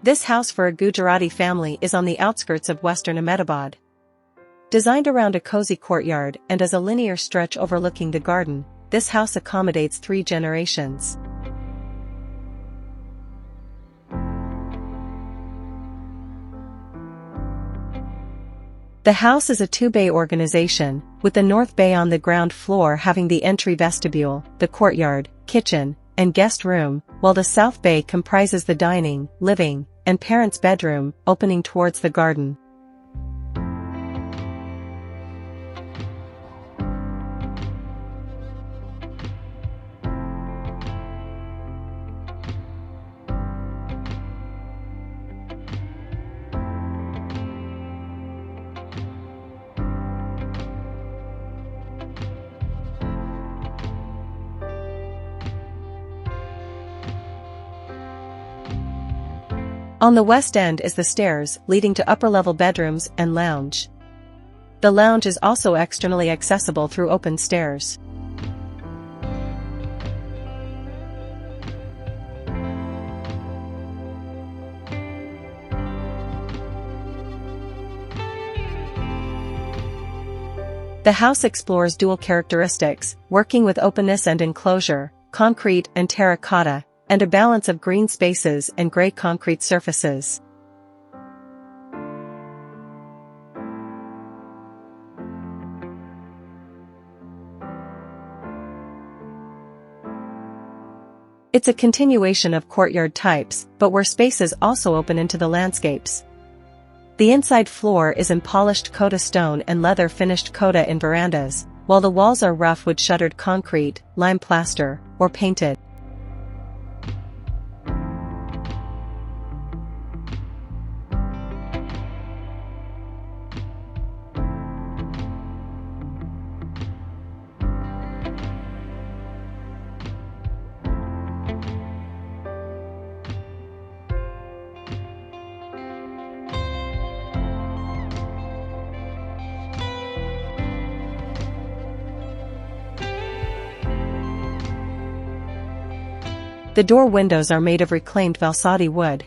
This house for a Gujarati family is on the outskirts of western Ahmedabad. Designed around a cozy courtyard and as a linear stretch overlooking the garden, this house accommodates 3 generations. The house is a 2-bay organization, with the north bay on the ground floor having the entry vestibule, the courtyard, kitchen, and guest room, while the south bay comprises the dining, living, and parents' bedroom, opening towards the garden. On the west end is the stairs leading to upper-level bedrooms and lounge. The lounge is also externally accessible through open stairs. The house explores dual characteristics, working with openness and enclosure, concrete and terracotta, and a balance of green spaces and gray concrete surfaces. It's a continuation of courtyard types, but where spaces also open into the landscapes. The inside floor is in polished Coda stone and leather finished Coda in verandas, while the walls are rough wood shuttered concrete, lime plaster, or painted. The door windows are made of reclaimed Valsadi wood.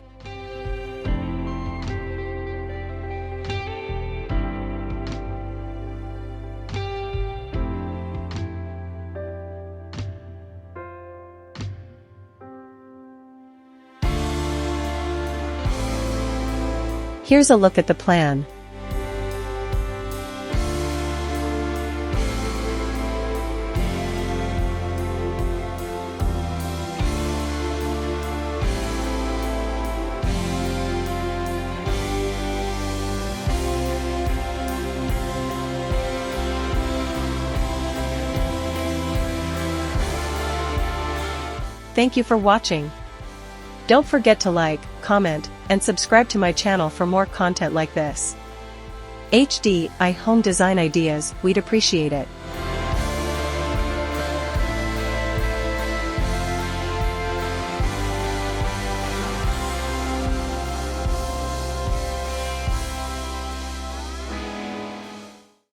Here's a look at the plan. Thank you for watching. Don't forget to like, comment, and subscribe to my channel for more content like this. HDI Home Design Ideas, we'd appreciate it.